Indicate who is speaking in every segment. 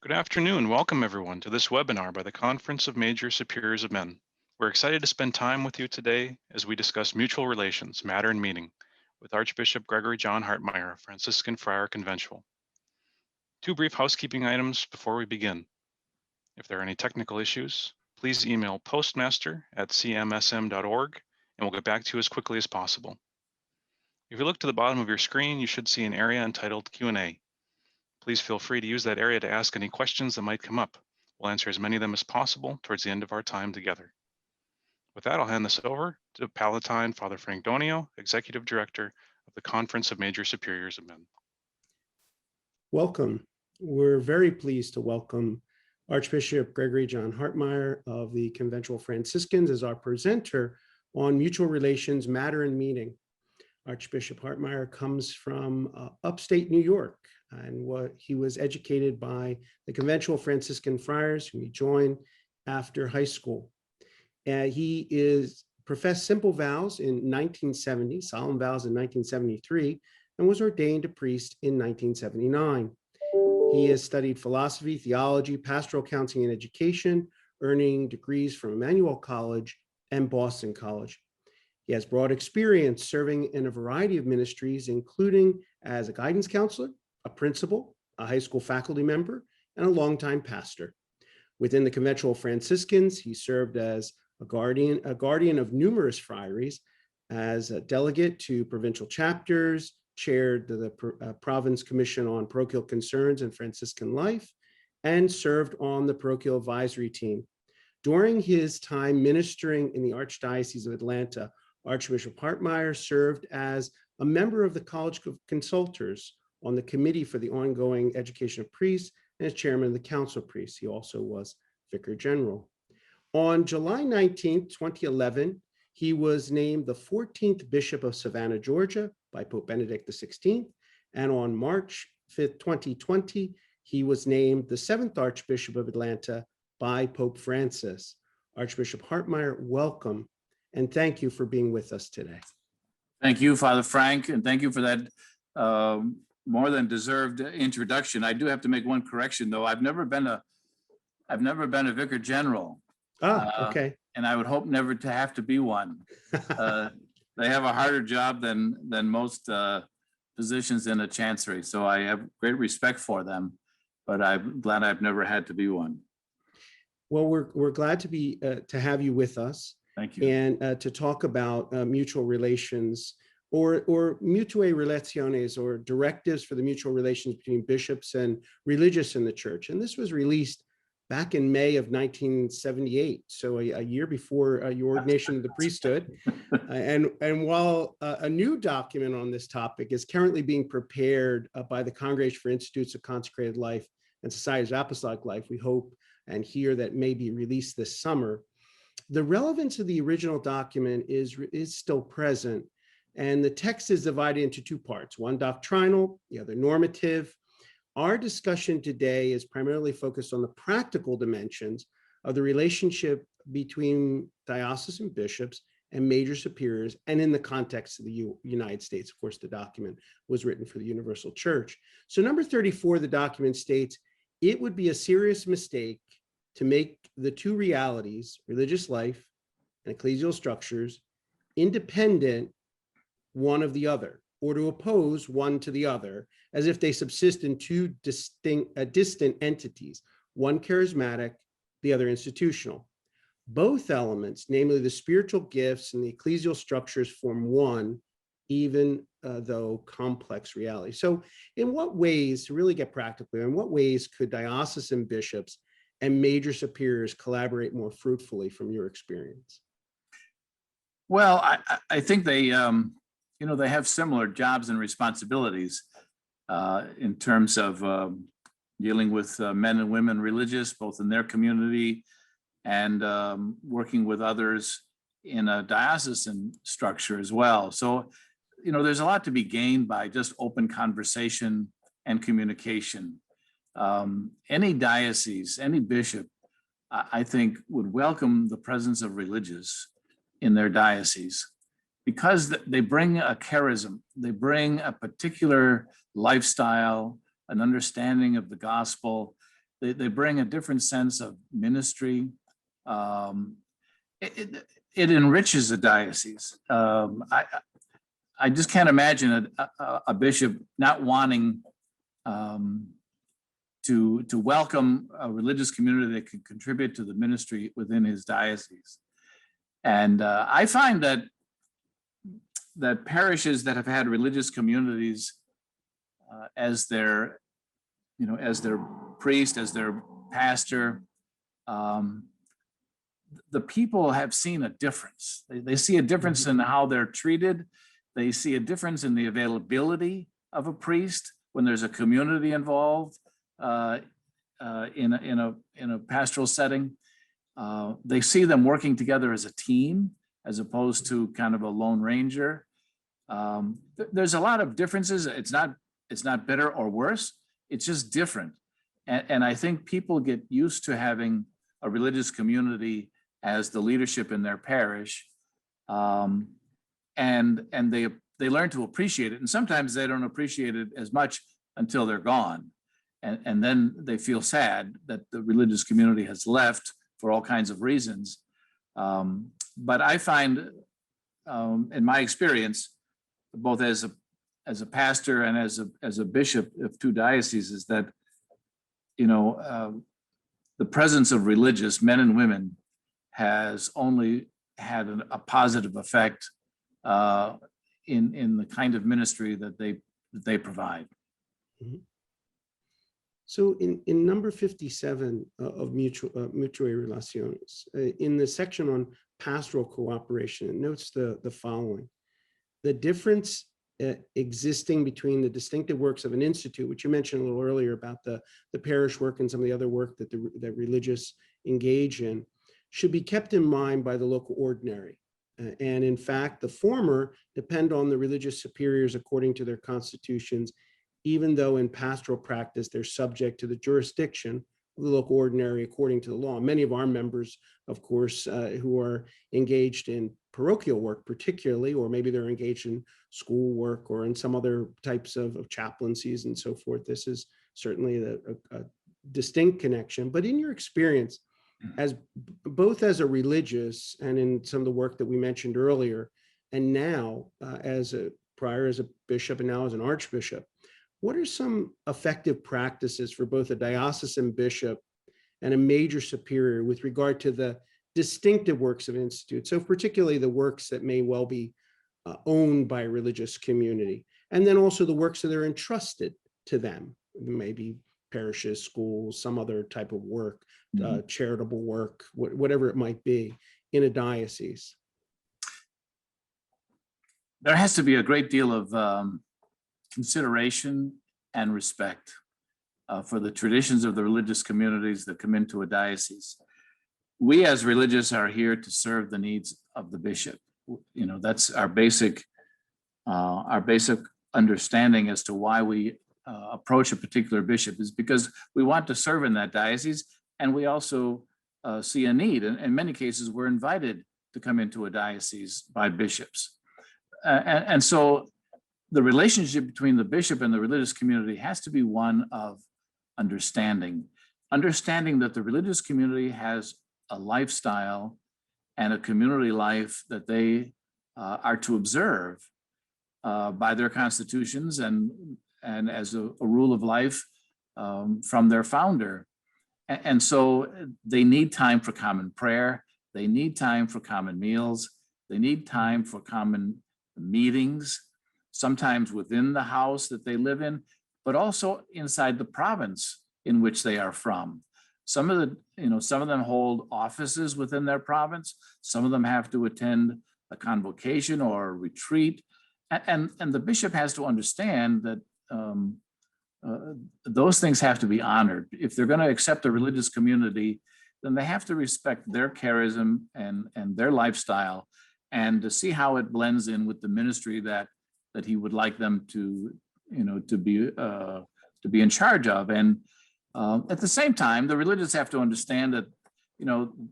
Speaker 1: Good afternoon. Welcome, everyone, to this webinar by the Conference of Major Superiors of Men. We're excited to spend time with you today as we discuss mutual relations, matter and meaning, with Archbishop Gregory John Hartmeyer, Franciscan Friar Conventual. Two brief housekeeping items before we begin. If there are any technical issues, please email postmaster@cmsm.org and we'll get back to you as quickly as possible. If you look to the bottom of your screen, you should see an area entitled Q&A. Please feel free to use that area to ask any questions that might come up. We'll answer as many of them as possible towards the end of our time together. With that, I'll hand this over to Palatine Father Frank Donio, Executive Director of the Conference of Major Superiors of Men.
Speaker 2: Welcome. We're very pleased to welcome Archbishop Gregory John Hartmeyer of the Conventual Franciscans as our presenter on mutual relations, matter and meaning. Archbishop Hartmeyer comes from upstate New York, and he was educated by the Conventual Franciscan Friars, whom he joined after high school. He professed simple vows in 1970, solemn vows in 1973, and was ordained a priest in 1979. He has studied philosophy, theology, pastoral counseling, and education, earning degrees from Emmanuel College and Boston College. He has broad experience serving in a variety of ministries, including as a guidance counselor, a principal, a high school faculty member, and a longtime pastor. Within the Conventual Franciscans, he served as a guardian of numerous friaries, as a delegate to provincial chapters, chaired the Province Commission on Parochial Concerns and Franciscan Life, and served on the parochial advisory team. During his time ministering in the Archdiocese of Atlanta, Archbishop Hartmeyer served as a member of the College of Consultors on the Committee for the Ongoing Education of Priests and as chairman of the Council of Priests. He also was Vicar General. On July 19, 2011, he was named the 14th Bishop of Savannah, Georgia by Pope Benedict XVI. And on March 5th, 2020, he was named the 7th Archbishop of Atlanta by Pope Francis. Archbishop Hartmeyer, welcome. And thank you for being with us today.
Speaker 3: Thank you, Father Frank, and thank you for that more than deserved introduction. I do have to make one correction, though. I've never been a vicar general.
Speaker 2: Okay.
Speaker 3: And I would hope never to have to be one. They have a harder job than most positions in a chancery, so I have great respect for them. But I'm glad I've never had to be one.
Speaker 2: Well, we're glad to have you with us.
Speaker 3: Thank you.
Speaker 2: And to talk about mutual relations or mutuae relationes, or directives for the mutual relations between bishops and religious in the church. And this was released back in May of 1978, so a year before your ordination of the priesthood. And while a new document on this topic is currently being prepared by the Congregation for Institutes of Consecrated Life and Societies of Apostolic Life, we hope and hear that may be released this summer. The relevance of the original document is still present, and the text is divided into two parts, one doctrinal, the other normative. Our discussion today is primarily focused on the practical dimensions of the relationship between diocesan bishops and major superiors, and in the context of the United States. Of course, the document was written for the Universal Church. So number 34 of the document states, it would be a serious mistake to make the two realities, religious life and ecclesial structures, independent one of the other, or to oppose one to the other, as if they subsist in two distant entities, one charismatic, the other institutional. Both elements, namely the spiritual gifts and the ecclesial structures, form one, even though complex reality. So in what ways, to really get practical, in what ways could diocesan bishops and major superiors collaborate more fruitfully from your experience?
Speaker 3: Well, I think they have similar jobs and responsibilities in terms of dealing with men and women religious, both in their community and working with others in a diocesan structure as well. So, there's a lot to be gained by just open conversation and communication. Any diocese, any bishop, I think, would welcome the presence of religious in their diocese, because they bring a charism, they bring a particular lifestyle, an understanding of the gospel They bring a different sense of ministry. Um, it enriches the diocese. I just can't imagine a bishop not wanting to welcome a religious community that can contribute to the ministry within his diocese. And I find that parishes that have had religious communities as their, as their priest, as their pastor, the people have seen a difference. They see a difference in how they're treated. They see a difference in the availability of a priest when there's a community involved in a pastoral setting. They see them working together as a team as opposed to kind of a lone ranger. There's a lot of differences. It's not better or worse. It's just different. And I think people get used to having a religious community as the leadership in their parish, and they learn to appreciate it. And sometimes they don't appreciate it as much until they're gone, and then they feel sad that the religious community has left for all kinds of reasons. But I find, in my experience, both as a pastor and as a bishop of two dioceses, that the presence of religious men and women has only had a positive effect in the kind of ministry that they provide.
Speaker 2: Mhm. So in number 57 of Mutuae Relaciones, in the section on pastoral cooperation, it notes the following: the difference existing between the distinctive works of an institute, which you mentioned a little earlier about the parish work and some of the other work that that religious engage in, should be kept in mind by the local ordinary. And in fact, the former depend on the religious superiors according to their constitutions, even though in pastoral practice, they're subject to the jurisdiction of the local ordinary according to the law. Many of our members, of course, who are engaged in parochial work particularly, or maybe they're engaged in school work or in some other types of chaplaincies and so forth. This is certainly a distinct connection. But in your experience, as both as a religious and in some of the work that we mentioned earlier, and now prior as a bishop and now as an archbishop, what are some effective practices for both a diocesan bishop and a major superior with regard to the distinctive works of an institute? So particularly the works that may well be owned by a religious community, and then also the works that are entrusted to them, maybe parishes, schools, some other type of work, charitable work, whatever it might be in a diocese.
Speaker 3: There has to be a great deal of consideration and respect for the traditions of the religious communities that come into a diocese. We as religious are here to serve the needs of the bishop. That's our basic understanding as to why we approach a particular bishop, is because we want to serve in that diocese, and we also see a need. And in many cases, we're invited to come into a diocese by bishops. And so the relationship between the bishop and the religious community has to be one of understanding that the religious community has a lifestyle and a community life that they are to observe by their constitutions and as a rule of life from their founder. And so they need time for common prayer. They need time for common meals. They need time for common meetings, sometimes within the house that they live in, but also inside the province in which they are from. Some of them hold offices within their province. Some of them have to attend a convocation or a retreat. And the bishop has to understand that those things have to be honored. If they're going to accept a religious community, then they have to respect their charism and their lifestyle, and to see how it blends in with the ministry that he would like them to be in charge of. And at the same time, the religious have to understand that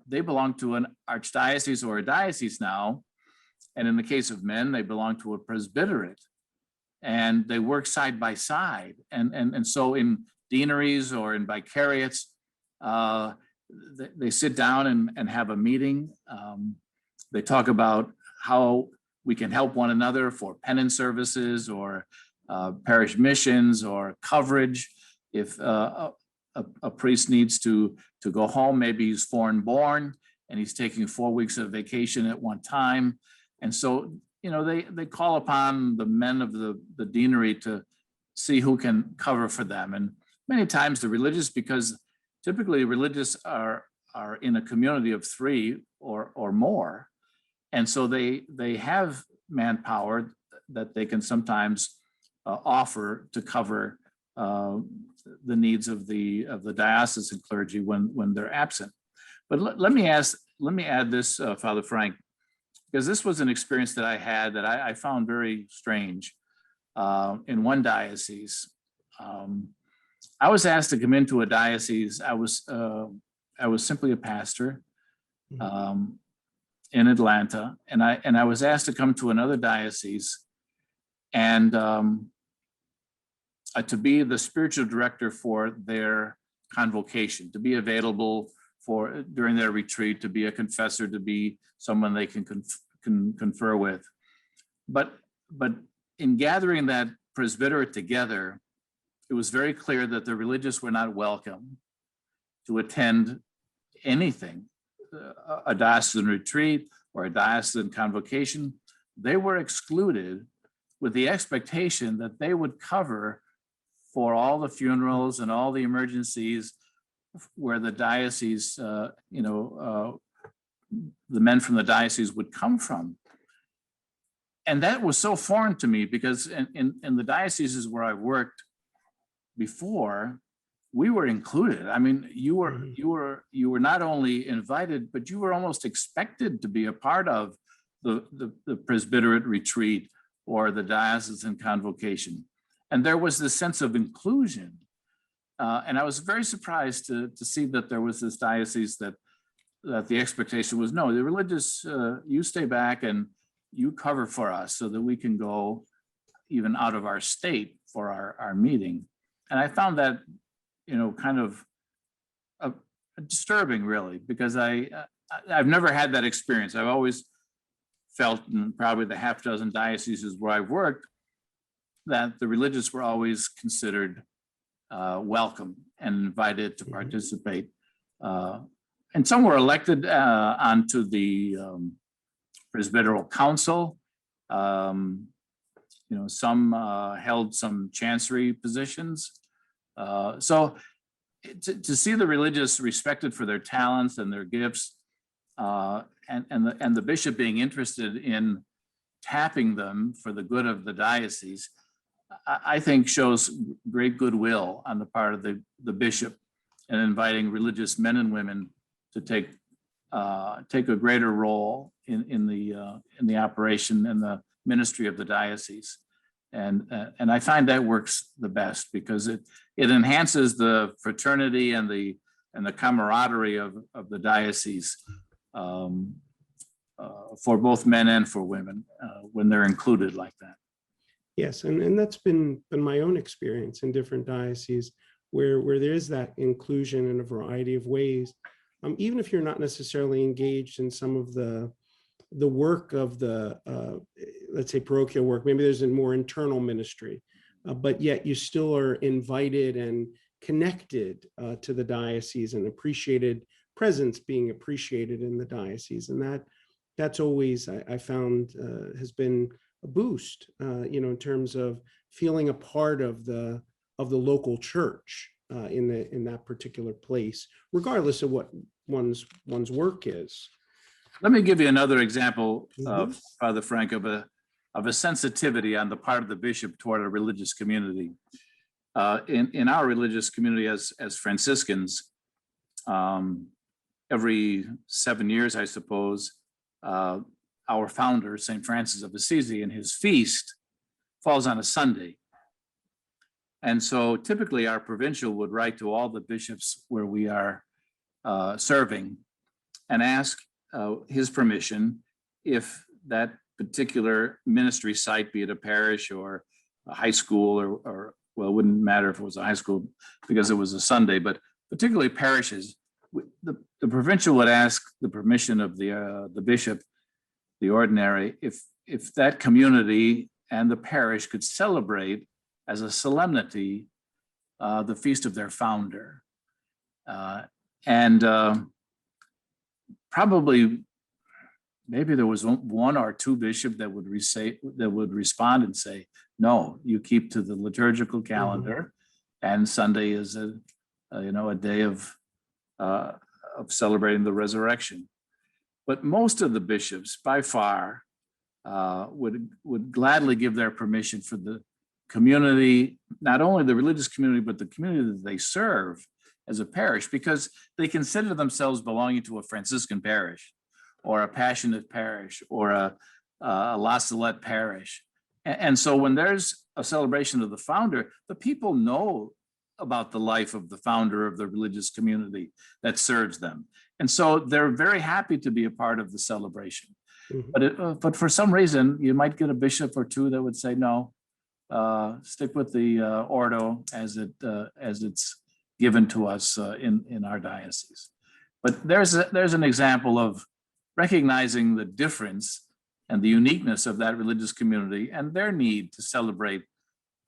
Speaker 3: they belong to an archdiocese or a diocese now, and in the case of men, they belong to a presbyterate, and they work side by side. And so in deaneries or in vicariates, They sit down and have a meeting. They talk about how we can help one another for penance services or parish missions or coverage. If a priest needs to go home, maybe he's foreign born and he's taking 4 weeks of vacation at one time. And so, they call upon the men of the deanery to see who can cover for them. And many times the religious, because typically religious are in a community of 3 or more. And so they have manpower that they can sometimes offer to cover the needs of the diocesan clergy when they're absent. But let me add this, Father Frank, because this was an experience that I had that I found very strange in one diocese. I was asked to come into a diocese. I was simply a pastor in Atlanta, and I was asked to come to another diocese and to be the spiritual director for their convocation, to be available for during their retreat, to be a confessor, to be someone they can confer with. But in gathering that presbyterate together, it was very clear that the religious were not welcome to attend anything, a diocesan retreat or a diocesan convocation. They were excluded with the expectation that they would cover for all the funerals and all the emergencies where the diocese, the men from the diocese would come from. And that was so foreign to me because in the dioceses where I worked before, we were included. I mean, you were not only invited, but you were almost expected to be a part of the presbyterate retreat or the diocesan convocation. And there was this sense of inclusion. And I was very surprised to see that there was this diocese that the expectation was, no, the religious, you stay back and you cover for us so that we can go even out of our state for our meeting. And I found that, kind of disturbing, really, because I've never had that experience. I've always felt in probably the half dozen dioceses where I've worked that the religious were always considered welcome and invited to participate. And some were elected onto the presbyteral council. Some held some chancery positions. So to see the religious respected for their talents and their gifts, and the bishop being interested in tapping them for the good of the diocese, I think shows great goodwill on the part of the bishop in inviting religious men and women to take a greater role in the operation and the ministry of the diocese. And I find that works the best because it enhances the fraternity and the camaraderie of the diocese for both men and for women when they're included like that.
Speaker 2: Yes, and that's been my own experience in different dioceses where there is that inclusion in a variety of ways. Even if you're not necessarily engaged in some of the work of the, let's say, parochial work, maybe there's a more internal ministry, but yet you still are invited and connected to the diocese and appreciated presence being appreciated in the diocese. And that's always, I found, has been a boost, in terms of feeling a part of the local church in that particular place, regardless of what one's work is.
Speaker 3: Let me give you another example, Father Frank, of a sensitivity on the part of the bishop toward a religious community. In our religious community as Franciscans, every 7 years, I suppose, our founder, St. Francis of Assisi, and his feast falls on a Sunday. And so typically our provincial would write to all the bishops where we are serving and ask his permission if that particular ministry site, be it a parish or a high school or well, it wouldn't matter if it was a high school because it was a Sunday, but particularly parishes, the provincial would ask the permission of the bishop, the ordinary, if that community and the parish could celebrate as a solemnity the feast of their founder. And probably maybe there was one or two bishops that would respond and say, no, you keep to the liturgical calendar, and Sunday is a day of celebrating the resurrection. But most of the bishops, by far, would gladly give their permission for the community, not only the religious community, but the community that they serve as a parish, because they consider themselves belonging to a Franciscan parish, or a Passionate parish, or a La Salette parish. And so when there's a celebration of the founder, the people know about the life of the founder of the religious community that serves them. And so they're very happy to be a part of the celebration. But for some reason, you might get a bishop or two that would say, no, stick with the Ordo as it's given to us in our diocese. But there's an example of recognizing the difference and the uniqueness of that religious community and their need to celebrate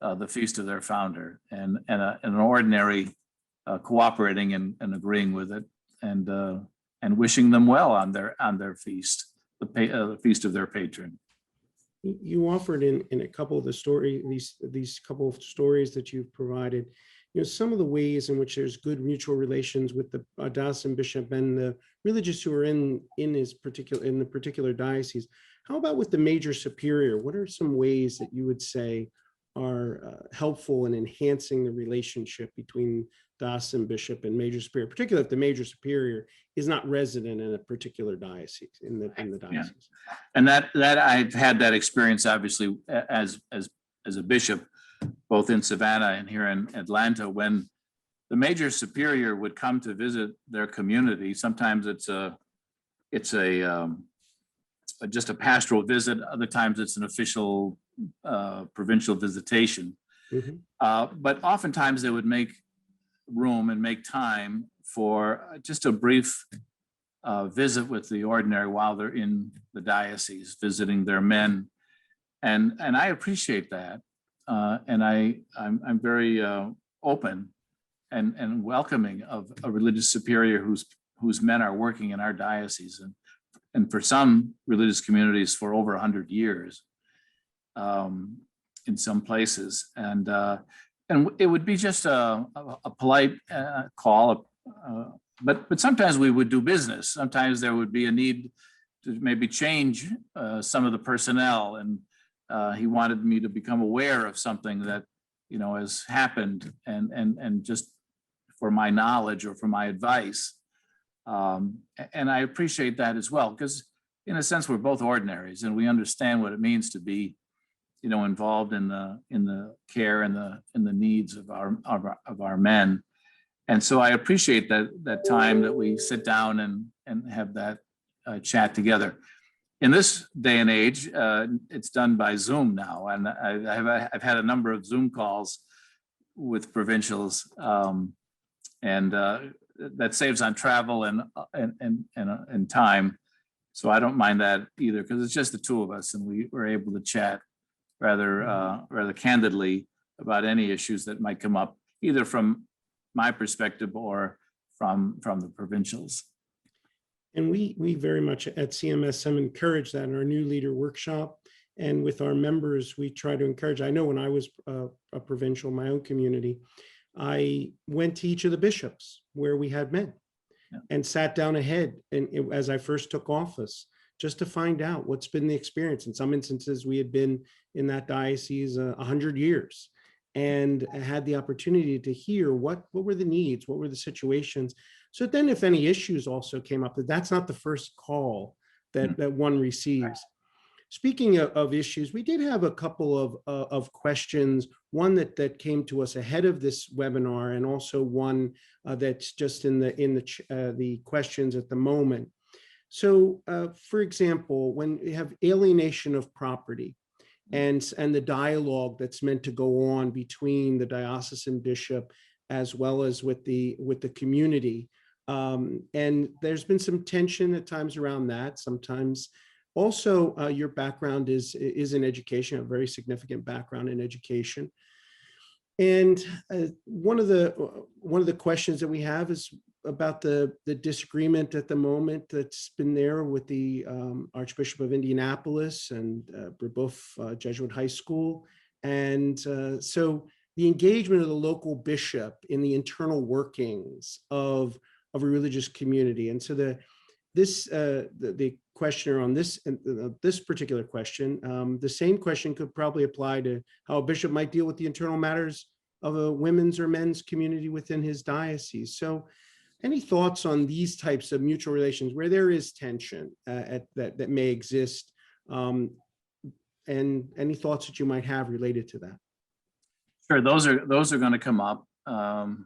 Speaker 3: the feast of their founder, and an ordinary cooperating and agreeing with it, and wishing them well on their feast, the feast of their patron.
Speaker 2: You offered in a couple of the these couple of stories that you've provided, some of the ways in which there's good mutual relations with the diocesan bishop and the religious who are in the particular diocese. How about with the major superior? What are some ways that you would say are helpful in enhancing the relationship between diocesan bishop and major superior, particularly if the major superior is not resident in a particular diocese, in the diocese?
Speaker 3: Yeah. And that I've had that experience, obviously, as a bishop, both in Savannah and here in Atlanta, when the major superior would come to visit their community. Sometimes it's just a pastoral visit. Other times it's an official provincial visitation. But oftentimes they would make room and make time for just a brief visit with the ordinary while they're in the diocese, visiting their men. And I appreciate that. And I'm very open and welcoming of a religious superior whose men are working in our diocese, and for some religious communities for over 100 years in some places. And it would be just a polite call, but sometimes we would do business. Sometimes there would be a need to maybe change some of the personnel, and he wanted me to become aware of something that has happened, and just for my knowledge or for my advice. And I appreciate that as well, because in a sense we're both ordinaries and we understand what it means to be involved in the care and the needs of our men. And so I appreciate that time that we sit down and have that chat together. In this day and age, it's done by Zoom now, and I've had a number of Zoom calls with provincials, and that saves on travel and time. So I don't mind that either, because it's just the two of us, and we were able to chat rather candidly about any issues that might come up, either from my perspective or from the provincials.
Speaker 2: And we very much at CMS have encouraged that in our new leader workshop. And with our members, we try to encourage. I know when I was a provincial in my own community, I went to each of the bishops where we had met and sat down ahead. And as I first took office, just to find out what's been the experience. In some instances, we had been in that diocese 100 years and had the opportunity to hear what were the needs, what were the situations. So then if any issues also came up, that's not the first call that one receives. Speaking of issues, we did have a couple of questions, one that came to us ahead of this webinar, and also one that's just in the questions at the moment. So for example, when you have alienation of property and the dialogue that's meant to go on between the diocesan bishop as well as with the community. And there's been some tension at times around that. Sometimes also your background is in education, a very significant background in education. And one of the questions that we have is about the disagreement at the moment that's been there with the Archbishop of Indianapolis and Brebeuf Jesuit High School. And so the engagement of the local bishop in the internal workings of a religious community. And so the questioner on this particular question, the same question could probably apply to how a bishop might deal with the internal matters of a women's or men's community within his diocese. So any thoughts on these types of mutual relations where there is tension that may exist, and any thoughts that you might have related to that?
Speaker 3: Sure, those are going to come up. And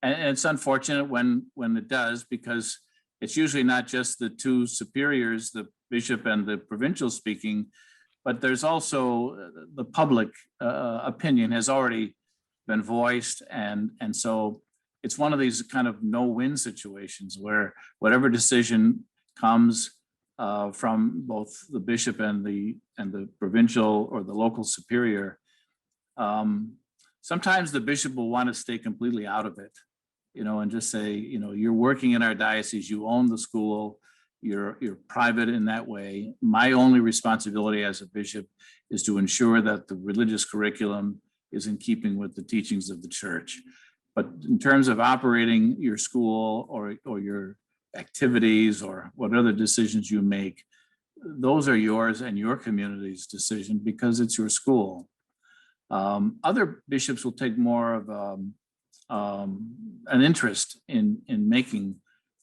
Speaker 3: it's unfortunate when it does, because it's usually not just the two superiors, the bishop and the provincial speaking, but there's also the public opinion has already been voiced. And so it's one of these kind of no-win situations where whatever decision comes from both the bishop and the provincial or the local superior, sometimes the bishop will want to stay completely out of it, and just say, you're working in our diocese, you own the school, you're private in that way. My only responsibility as a bishop is to ensure that the religious curriculum is in keeping with the teachings of the church. But in terms of operating your school or your activities or what other decisions you make, those are yours and your community's decision because it's your school. Other bishops will take more of an interest in making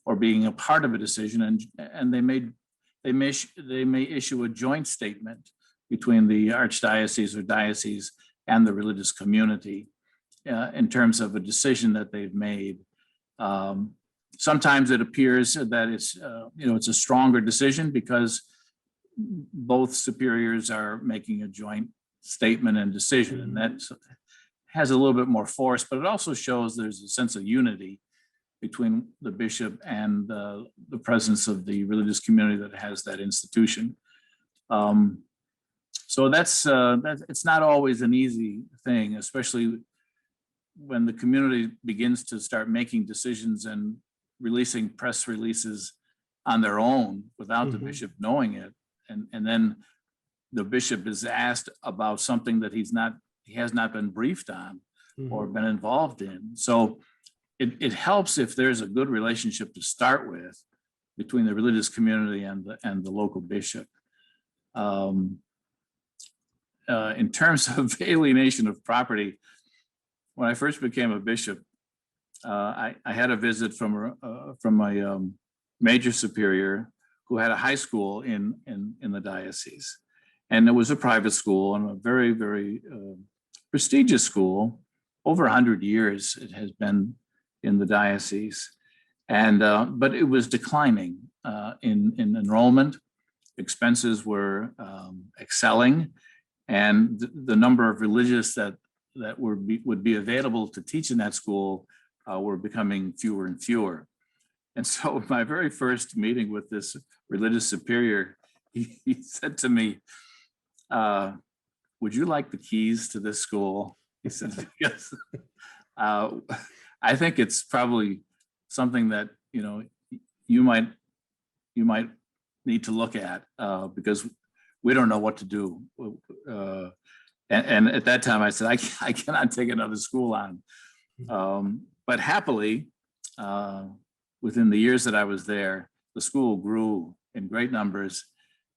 Speaker 3: or being a part of a decision, and they may issue a joint statement between the archdiocese or diocese and the religious community in terms of a decision that they've made. Sometimes it appears that it's a stronger decision because both superiors are making a joint statement and decision, and that has a little bit more force, but it also shows there's a sense of unity between the bishop and the presence of the religious community that has that institution. So that's it's not always an easy thing, especially when the community begins to start making decisions and releasing press releases on their own without the bishop knowing it, and then the bishop is asked about something that he has not been briefed on or been involved in. So it helps if there's a good relationship to start with between the religious community and the local bishop. In terms of alienation of property, when I first became a bishop, I had a visit from my major superior who had a high school in the diocese. And it was a private school and a very, very prestigious school. Over 100 years it has been in the diocese. And but it was declining in enrollment. Expenses were excelling. And the number of religious that would be available to teach in that school were becoming fewer and fewer. And so my very first meeting with this religious superior, he said to me, would you like the keys to this school? He said, yes. I think it's probably something that, you might need to look at because we don't know what to do. And at that time I said, I cannot take another school on. But happily, within the years that I was there, the school grew in great numbers.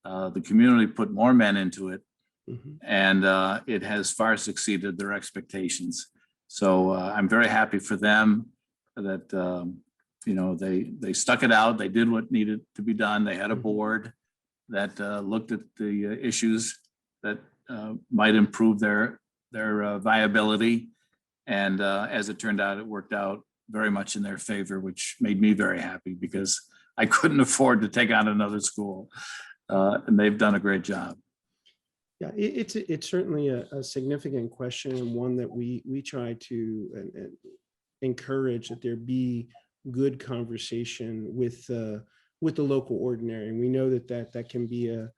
Speaker 3: The community put more men into it, and it has far succeeded their expectations. So I'm very happy for them that they stuck it out. They did what needed to be done. They had a board that looked at the issues that might improve their viability, and as it turned out, it worked out very much in their favor, which made me very happy because I couldn't afford to take on another school, and they've done a great job.
Speaker 2: Yeah, it's certainly a significant question, and one that we try to encourage that there be good conversation with the local ordinary. And we know that can be a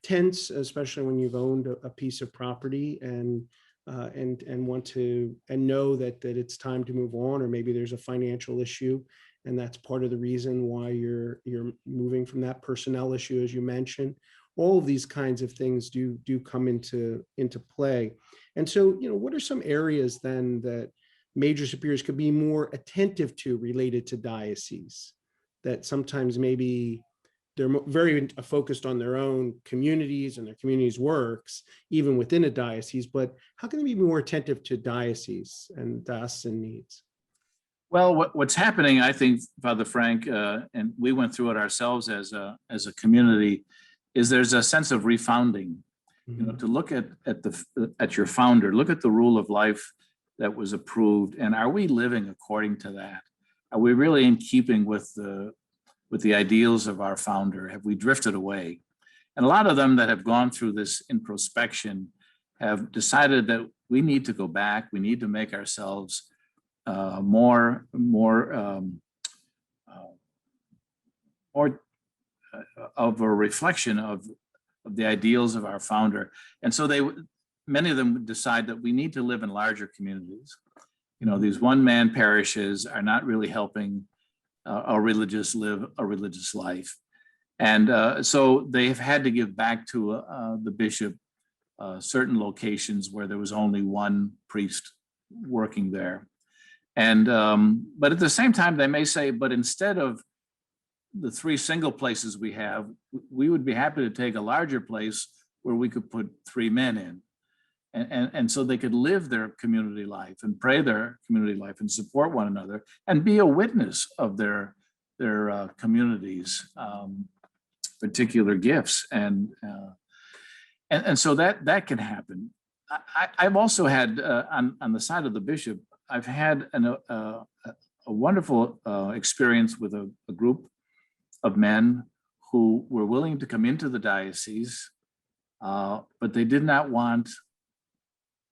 Speaker 2: tense, especially when you've owned a piece of property and want to know that it's time to move on, or maybe there's a financial issue, and that's part of the reason why you're moving from that personnel issue, as you mentioned. All of these kinds of things do come into play. And so, what are some areas then that major superiors could be more attentive to related to dioceses, that sometimes maybe they're very focused on their own communities and their communities' works, even within a diocese, but how can they be more attentive to diocese and diocesan needs?
Speaker 3: Well, what's happening, I think, Father Frank, and we went through it ourselves as a community, is there's a sense of refounding. To look at your founder, look at the rule of life that was approved, and are we living according to that? Are we really in keeping with the ideals of our founder? Have we drifted away? And a lot of them that have gone through this introspection have decided that we need to go back. We need to make ourselves more of a reflection of the ideals of our founder. And so many of them decide that we need to live in larger communities. These one-man parishes are not really helping our religious live a religious life. And so they've had to give back to the bishop certain locations where there was only one priest working there. And but at the same time, they may say, but instead of the 3 single places we have, we would be happy to take a larger place where we could put 3 men in. And so they could live their community life and pray their community life and support one another and be a witness of their community's particular gifts. And so that can happen. I've also had on the side of the bishop, I've had a wonderful experience with a group of men who were willing to come into the diocese, but they did not want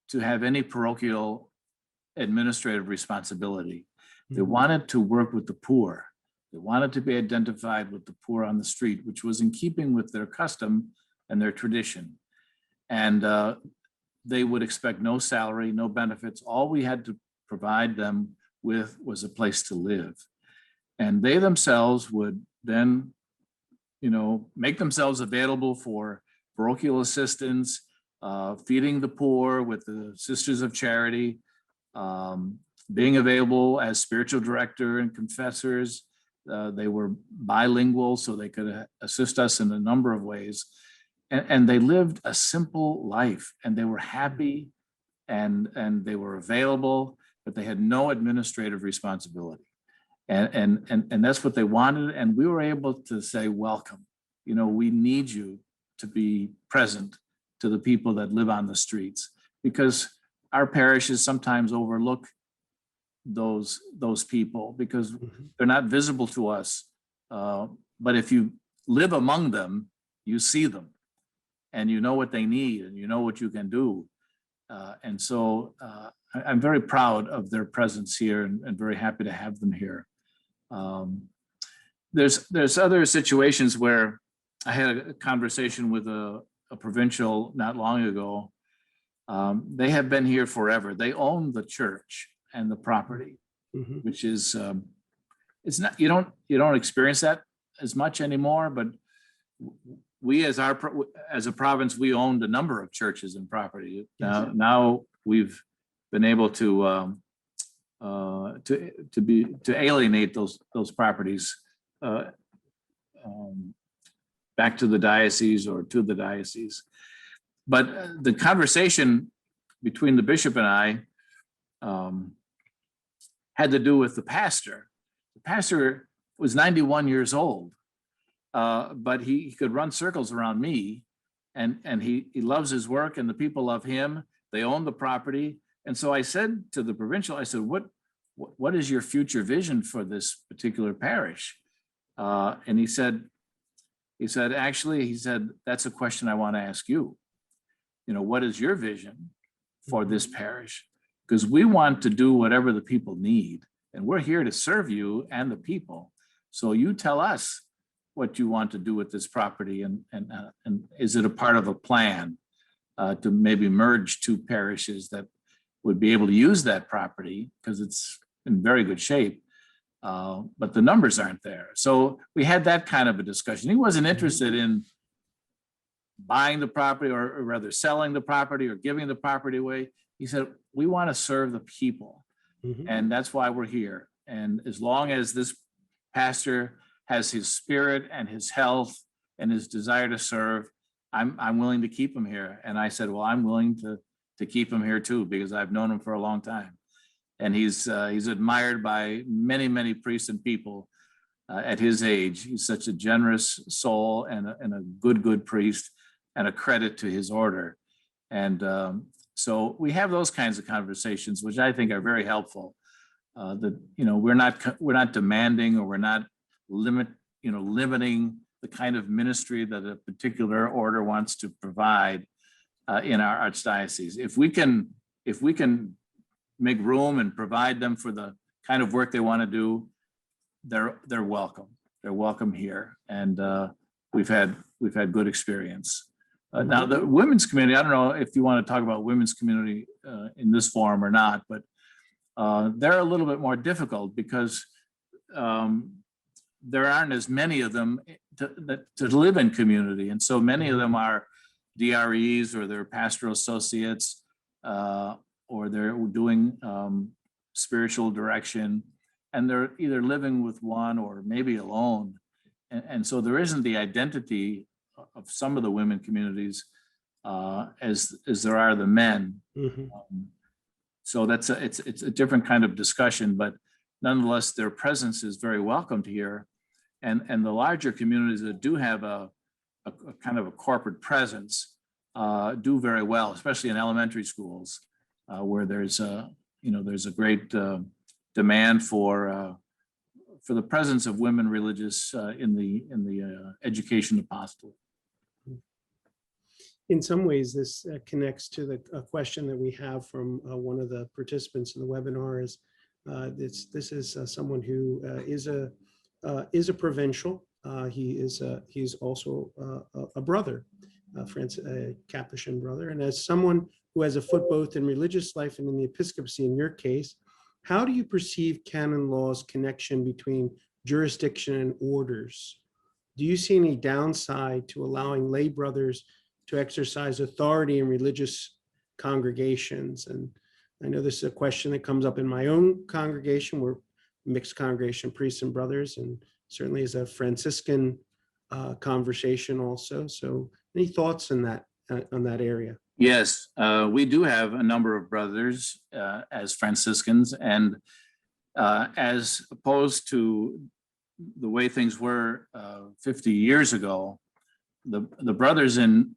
Speaker 3: to have any parochial administrative responsibility. They wanted to work with the poor. They wanted to be identified with the poor on the street, which was in keeping with their custom and their tradition. And they would expect no salary, no benefits. All we had to provide them with was a place to live. And they themselves would then, make themselves available for parochial assistance, feeding the poor with the Sisters of Charity, being available as spiritual director and confessors. They were bilingual, so they could assist us in a number of ways. And they lived a simple life, and they were happy, and they were available, but they had no administrative responsibility. And that's what they wanted. And we were able to say, welcome, we need you to be present to the people that live on the streets, because our parishes sometimes overlook those people because they're not visible to us. But if you live among them, you see them and you know what they need and you know what you can do. And so I'm very proud of their presence here and very happy to have them here. There's other situations where I had a conversation with a provincial not long ago. They have been here forever. They own the church and the property, which is it's not, you don't experience that as much anymore. But we as a province, we owned a number of churches and property. Now we've been able to alienate those properties back to the diocese or to the diocese. But the conversation between the bishop and I had to do with the pastor. The pastor was 91 years old, but he could run circles around me, and he loves his work, and the people love him. They own the property. And so I said to the provincial, I said, what is your future vision for this particular parish? And he said, actually, that's a question I want to ask you. What is your vision for this parish? because we want to do whatever the people need. And we're here to serve you and the people. So you tell us what you want to do with this property, and is it a part of a plan to maybe merge two parishes that would be able to use that property because it's in very good shape, but the numbers aren't there. So we had that kind of a discussion. He wasn't interested in buying the property, or rather selling the property or giving the property away. He said, we want to serve the people.
Speaker 2: Mhm.
Speaker 3: And that's why we're here. And as long as this pastor has his spirit and his health and his desire to serve, I'm willing to keep him here. And I said, well, I'm willing to keep him here too, because I've known him for a long time. And he's admired by many, many priests and people at his age. He's such a generous soul and a good priest, and a credit to his order. And so we have those kinds of conversations, which I think are very helpful. That, you know, we're not demanding, or we're not limiting the kind of ministry that a particular order wants to provide in our archdiocese. If we can make room and provide them for the kind of work they want to do, they're welcome. They're welcome here, and we've had good experience. Now, the women's community, I don't know if you want to talk about women's community in this forum or not, but they're a little bit more difficult because there aren't as many of them to live in community. And so many of them are DREs, or they're pastoral associates, or they're doing spiritual direction, and they're either living with one or maybe alone. And so there isn't the identity of some of the women communities as there are the men.
Speaker 2: Mhm.
Speaker 3: So it's a different kind of discussion, but nonetheless, their presence is very welcomed here. And the larger communities that do have a kind of a corporate presence do very well, especially in elementary schools, where there's a great demand for the presence of women religious in the education apostolate.
Speaker 2: In some ways, this connects to the question that we have from one of the participants in the webinar. This is someone who is a provincial. He's also a brother, a Capuchin brother, and as someone who has a foot both in religious life and in the episcopacy, in your case, how do you perceive canon law's connection between jurisdiction and orders? Do you see any downside to allowing lay brothers to exercise authority in religious congregations? And I know this is a question that comes up in my own congregation. We're a mixed congregation, priests and brothers, and certainly is a Franciscan conversation also. So any thoughts on that area?
Speaker 3: Yes, we do have a number of brothers as Franciscans, and as opposed to the way things were 50 years ago, the brothers in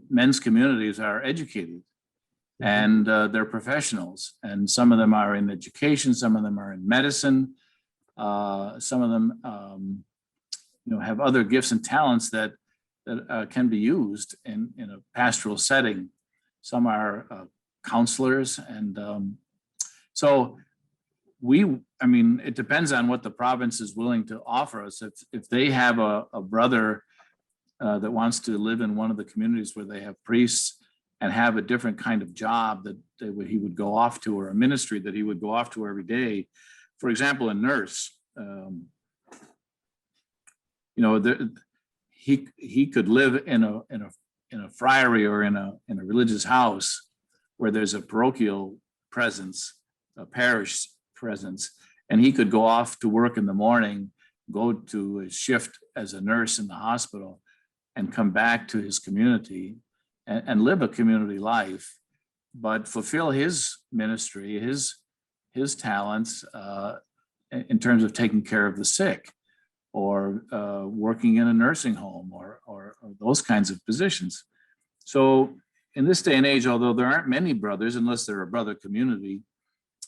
Speaker 3: men's communities are educated, and they're professionals, and some of them are in education, some of them are in medicine, some of them have other gifts and talents that can be used in a pastoral setting. Some are counselors, and so it depends on what the province is willing to offer us. If they have a brother that wants to live in one of the communities where they have priests and have a different kind of job that he would go off to, or a ministry that he would go off to every day, for example, a nurse, he could live in a friary or in a religious house where there's a parochial presence, a parish presence, and he could go off to work in the morning, go to a shift as a nurse in the hospital, and come back to his community and live a community life, but fulfill his ministry, his talents in terms of taking care of the sick, or working in a nursing home, or those kinds of positions. So in this day and age, although there aren't many brothers, unless they're a brother community,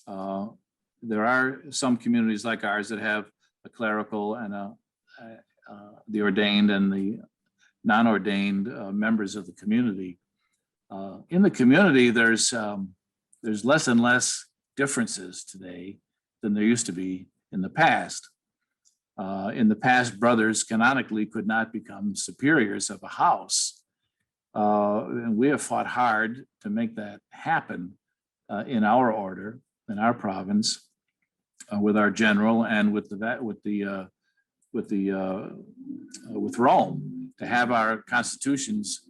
Speaker 3: there are some communities like ours that have a clerical and the ordained and the non-ordained members of the community. In the community, there's there's less and less differences today than there used to be in the past. In the past, brothers canonically could not become superiors of a house. And we have fought hard to make that happen in our order, in our province, with our general and with Rome, to have our constitutions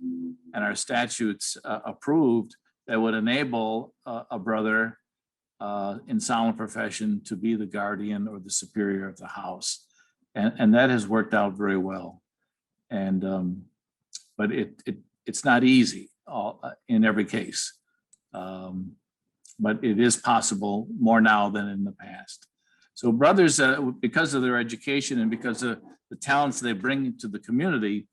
Speaker 3: and our statutes approved that would enable a brother in solemn profession to be the guardian or the superior of the house. And that has worked out very well. And but it's not easy in every case. But it is possible more now than in the past. So brothers, because of their education and because of the talents they bring to the community,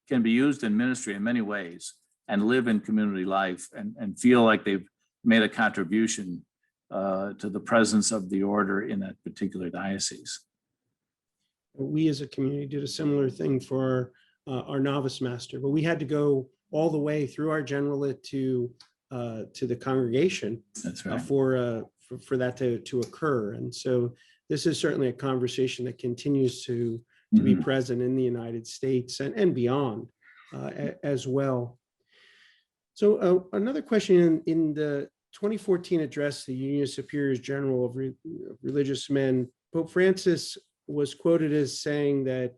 Speaker 3: can be used in ministry in many ways and live in community life and feel like they've made a contribution to the presence of the order in that particular diocese.
Speaker 2: We as a community did a similar thing for our novice master, but we had to go all the way through our generalate to the congregation.
Speaker 3: That's right.
Speaker 2: For that to occur. And so this is certainly a conversation that continues to be present in the United States and beyond as well. So another question in the 2014 address, the Union of Superiors General of Religious Men, Pope Francis was quoted as saying that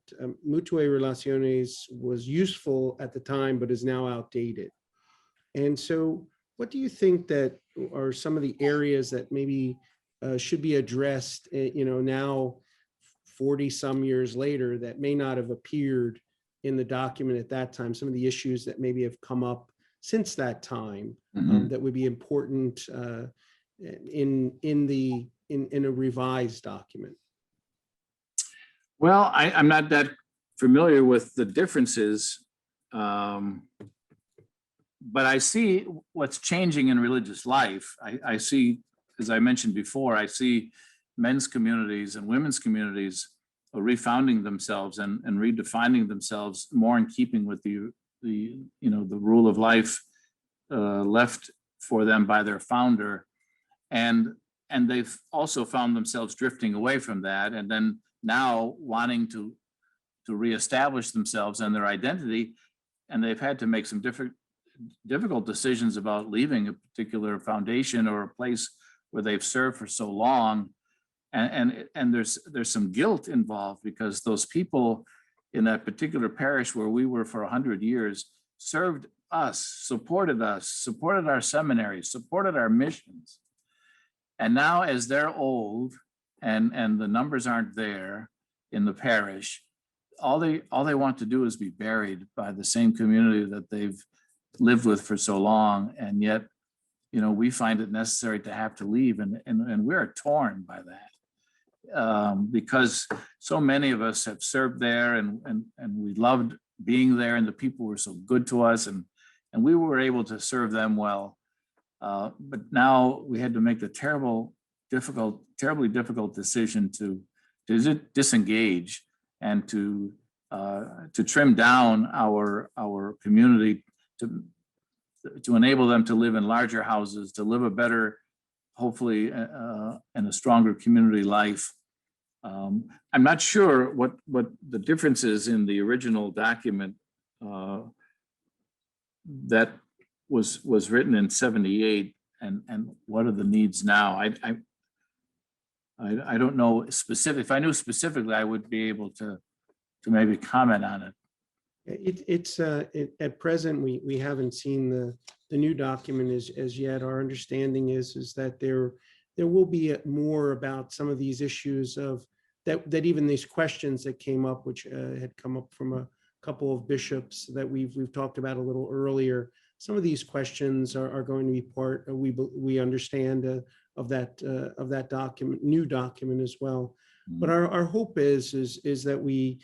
Speaker 2: mutuae relationes was useful at the time, but is now outdated. And so what do you think that are some of the areas that maybe should be addressed, now 40 some years later, that may not have appeared in the document at that time, some of the issues that maybe have come up since that time that would be important in a revised document?
Speaker 3: Well, I'm not that familiar with the differences, but I see what's changing in religious life. I see, as I mentioned before, I see men's communities and women's communities refounding themselves and redefining themselves more in keeping with the rule of life left for them by their founder, and they've also found themselves drifting away from that, and then now wanting to reestablish themselves and their identity, and they've had to make some difficult decisions about leaving a particular foundation or a place where they've served for so long, and there's some guilt involved, because those people in that particular parish where we were for 100 years served us, supported our seminaries, supported our missions. And now as they're old and the numbers aren't there in the parish, all they want to do is be buried by the same community that they've lived with for so long. And yet, we find it necessary to have to leave, and we're torn by that. Because so many of us have served there, and we loved being there, and the people were so good to us, and we were able to serve them well. But now we had to make the terribly difficult decision to disengage and to trim down our community to enable them to live in larger houses, to live a better, hopefully, and a stronger community life. I'm not sure what the difference is in the original document that was written in 78, and what are the needs now. I don't know specific. If I knew specifically, I would be able to maybe comment on it.
Speaker 2: It's at present, we haven't seen the new document as yet. Our understanding is that there will be more about some of these issues of that even these questions that came up, which had come up from a couple of bishops that we've talked about a little earlier. Some of these questions are going to be part, we understand, of that document, new document as well. But our hope is that we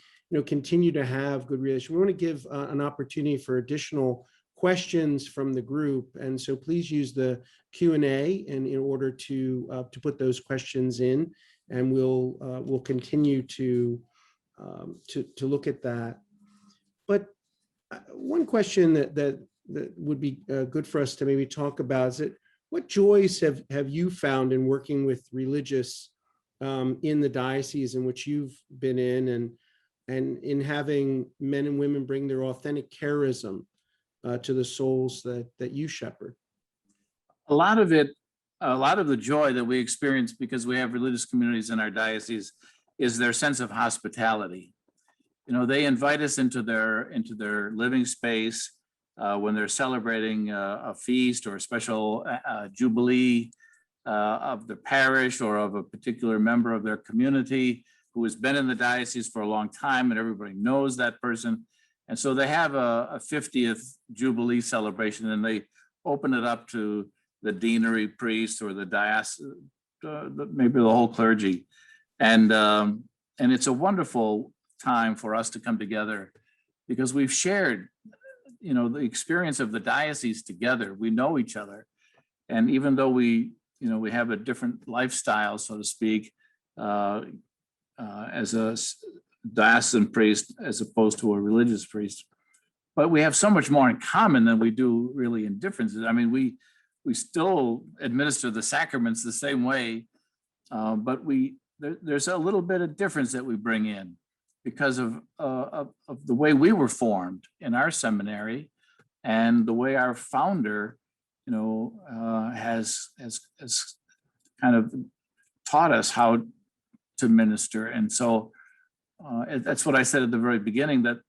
Speaker 2: continue to have good relations. We want to give an opportunity for additional questions from the group, and so please use the Q&A and in order to put those questions in, and we'll continue to look at that. But one question that would be good for us to maybe talk about is that What joys have you found in working with religious in the diocese in which you've been in, and in having men and women bring their authentic charism to the souls that you shepherd?
Speaker 3: A lot of it, a lot of the joy that we experience because we have religious communities in our diocese is their sense of hospitality. You know, they invite us into their living space when they're celebrating a feast or a special jubilee of the parish or of a particular member of their community who has been in the diocese for a long time, and everybody knows that person. And so they have a 50th jubilee celebration, and they open it up to the deanery priest or the Daas, maybe the whole clergy, and it's a wonderful time for us to come together because we've shared, you know, the experience of the diocese together. We know each other, and even though we have a different lifestyle, so to speak, as a diocesan priest as opposed to a religious priest, but we have so much more in common than we do really in differences. I mean, we still administer the sacraments the same way, but there's a little bit of difference that we bring in because of the way we were formed in our seminary and the way our founder, you know, has kind of taught us how to minister. And so that's what I said at the very beginning, that,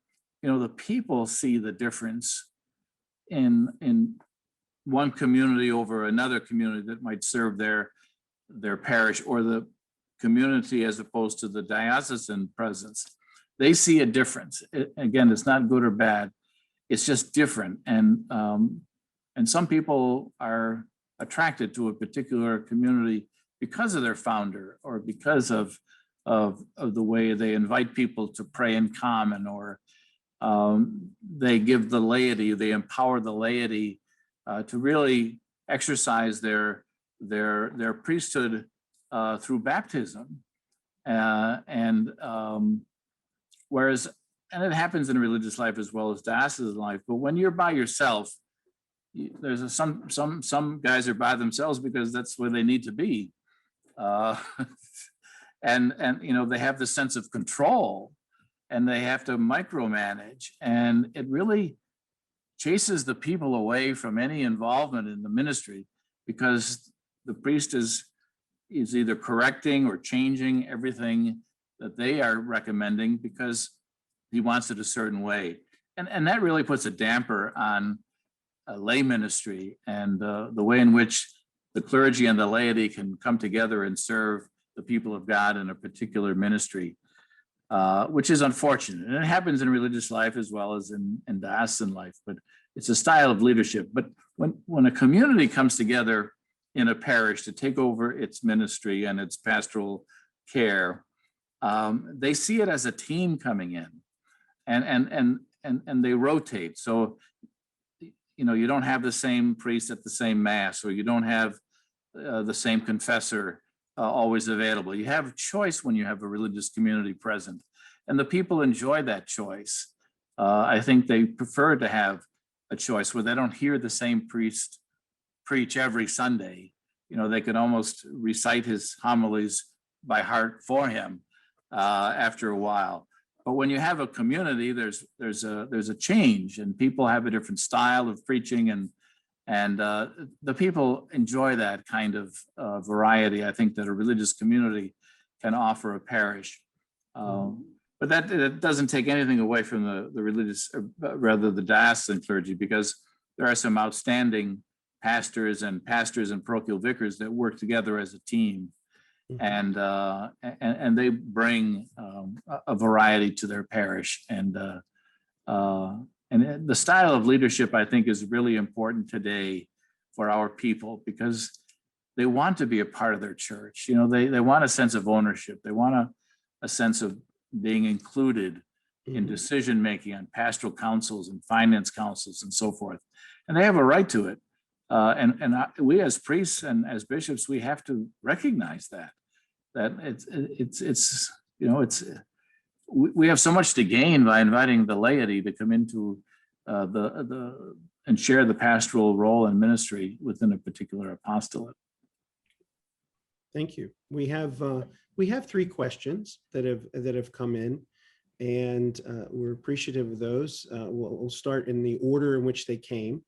Speaker 3: you know, the people see the difference in one community over another community that might serve their parish, or the community as opposed to the diocesan presence. They see a difference. Again, it's not good or bad. It's just different. And some people are attracted to a particular community because of their founder, or because of the way they invite people to pray in common, or they give the laity, they empower the laity to really exercise their priesthood through baptism. Whereas, and it happens in religious life as well as diocesan life, but when you're by yourself, there's some guys are by themselves because that's where they need to be. And you know, they have the sense of control and they have to micromanage, and it really chases the people away from any involvement in the ministry, because the priest is either correcting or changing everything that they are recommending because he wants it a certain way. And that really puts a damper on lay ministry and the way in which the clergy and the laity can come together and serve the people of God in a particular ministry, which is unfortunate. And it happens in religious life as well as in diocesan life, but it's a style of leadership. But when a community comes together in a parish to take over its ministry and its pastoral care, they see it as a team coming in, and they rotate. So, you know, you don't have the same priest at the same mass, or you don't have the same confessor always available. You have choice when you have a religious community present, and the people enjoy that choice. I think they prefer to have a choice where they don't hear the same priest preach every Sunday. You know, they can almost recite his homilies by heart for him after a while. But when you have a community, there's a change, and people have a different style of preaching, and the people enjoy that kind of variety, I think, that a religious community can offer a parish. But that doesn't take anything away from the religious, or rather the diocesan clergy, because there are some outstanding pastors and parochial vicars that work together as a team, and they bring a variety to their parish, and the style of leadership, I think, is really important today for our people, because they want to be a part of their church. You know, they want a sense of ownership. They want a sense of being included in decision making on pastoral councils and finance councils and so forth, and they have a right to it. We as priests and as bishops, we have to recognize that it's you know, we have so much to gain by inviting the laity to come into and share the pastoral role and ministry within a particular apostolate.
Speaker 2: Thank you. We have 3 questions that have come in, and we're appreciative of those. We'll start in the order in which they came.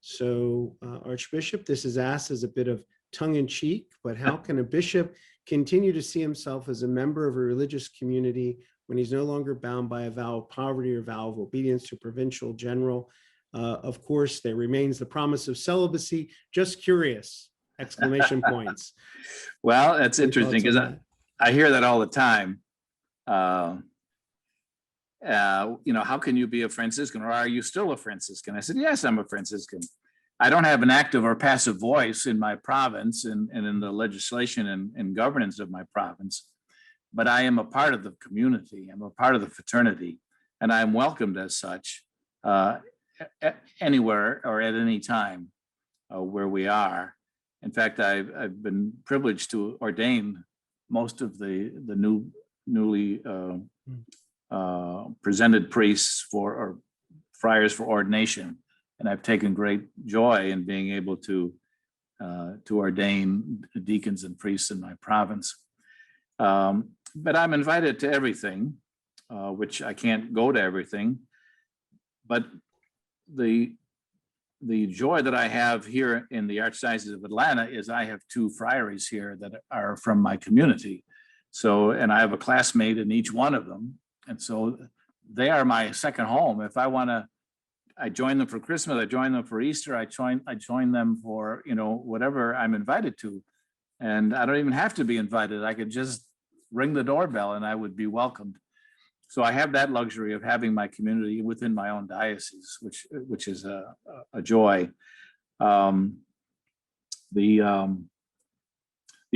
Speaker 2: So, Archbishop, this is asked as a bit of tongue in cheek, but how can a bishop continue to see himself as a member of a religious community when he's no longer bound by a vow of poverty or vow of obedience to provincial general? Of course, there remains the promise of celibacy. Just curious! Exclamation points.
Speaker 3: Well, that's interesting because I hear that all the time. How can you be a Franciscan, or are you still a Franciscan? I said, yes, I'm a Franciscan. I don't have an active or passive voice in my province and in the legislation and governance of my province, but I am a part of the community. I'm a part of the fraternity, and I'm welcomed as such anywhere or at any time where we are. In fact, I've been privileged to ordain most of the newly presented priests or friars for ordination, and I've taken great joy in being able to ordain deacons and priests in my province. But I'm invited to everything, which I can't go to everything. But the joy that I have here in the Archdiocese of Atlanta is I have 2 friaries here that are from my community. So, and I have a classmate in each one of them. And so they are my second home. If I want to, I join them for Christmas, I join them for Easter, I join them for, whatever I'm invited to. And I don't even have to be invited. I could just ring the doorbell and I would be welcomed. So I have that luxury of having my community within my own diocese, which is a joy. The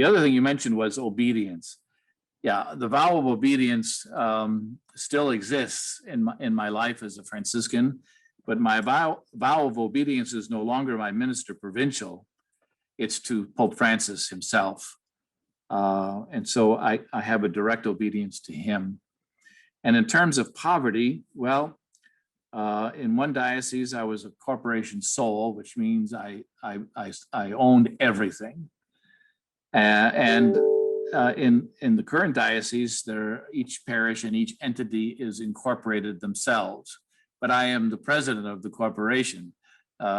Speaker 3: other thing you mentioned was obedience. Yeah, the vow of obedience still exists in my life as a Franciscan, but my vow of obedience is no longer my minister provincial. It's to Pope Francis himself. And so I have a direct obedience to him. And in terms of poverty, well, in one diocese, I was a corporation sole, which means I owned everything. And in the current diocese, each parish and each entity is incorporated themselves. But I am the president of the corporation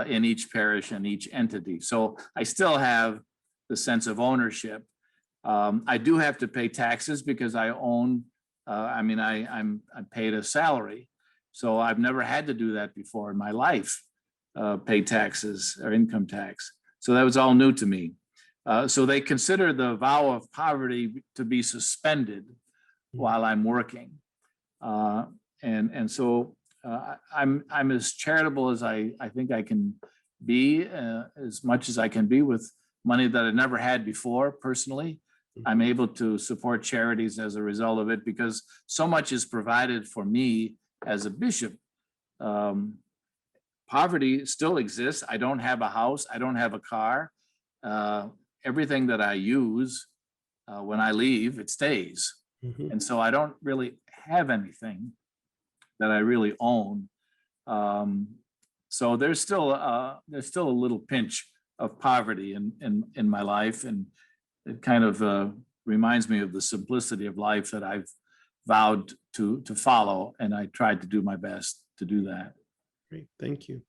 Speaker 3: in each parish and each entity. So I still have the sense of ownership. I do have to pay taxes because I own. I'm paid a salary, so I've never had to do that before in my life, pay taxes or income tax. So that was all new to me. So they consider the vow of poverty to be suspended while I'm working, and so I'm as charitable as I think I can be, as much as I can be with money that I never had before personally. I'm able to support charities as a result of it because so much is provided for me as a bishop. Poverty still exists. I don't have a house. I don't have a car. Everything that I use when I leave, it stays. Mm-hmm. And so I don't really have anything that I really own. So there's still a little pinch of poverty in my life, and it kind of reminds me of the simplicity of life that I've vowed to follow, and I tried to do my best to do that.
Speaker 2: Great, thank you.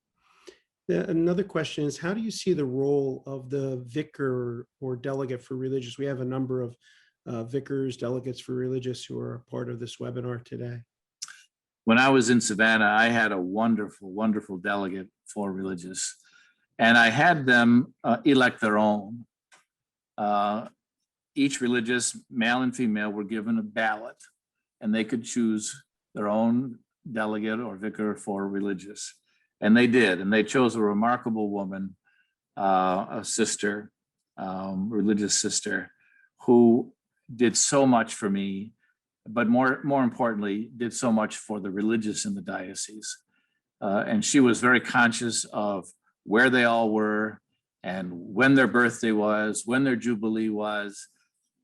Speaker 2: Another question is, how do you see the role of the vicar or delegate for religious? We have a number of vicars, delegates for religious who are a part of this webinar today.
Speaker 3: When I was in Savannah, I had a wonderful, wonderful delegate for religious, and I had them elect their own. Each religious, male and female, were given a ballot, and they could choose their own delegate or vicar for religious. And they did, and they chose a remarkable woman, a sister, religious sister, who did so much for me, but more importantly, did so much for the religious in the diocese. And she was very conscious of where they all were and when their birthday was, when their jubilee was.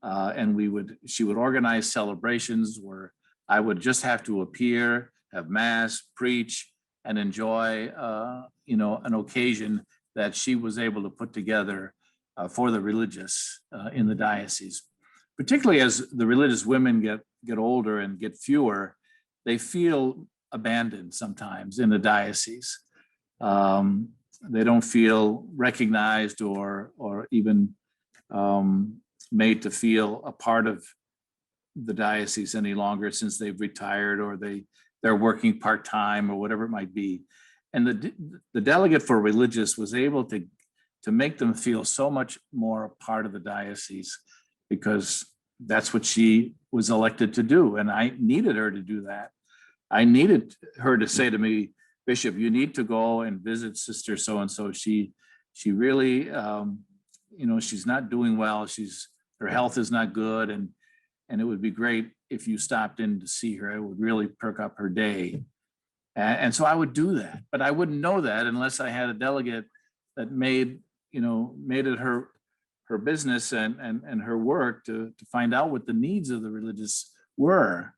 Speaker 3: And she would organize celebrations where I would just have to appear, have mass, preach, and enjoy, an occasion that she was able to put together for the religious in the diocese. Particularly as the religious women get older and get fewer, they feel abandoned sometimes in the diocese. They don't feel recognized or even made to feel a part of the diocese any longer, since they've retired or they're working part-time or whatever it might be. And the delegate for religious was able to make them feel so much more a part of the diocese, because that's what she was elected to do. And I needed her to do that. I needed her to say to me, Bishop, you need to go and visit Sister so-and-so. She really, she's not doing well. Her health is not good. And it would be great if you stopped in to see her. It would really perk up her day. And so I would do that, but I wouldn't know that unless I had a delegate that made it her business and her work to find out what the needs of the religious were.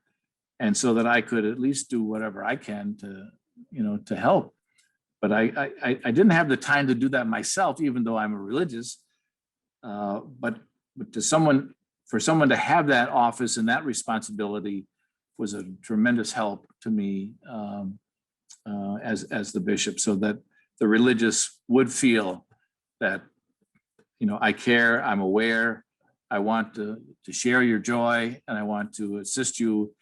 Speaker 3: And so that I could at least do whatever I can to help. But I didn't have the time to do that myself, even though I'm a religious. But for someone to have that office and that responsibility was a tremendous help to me as the bishop, so that the religious would feel that, I care, I'm aware, I want to share your joy, and I want to assist you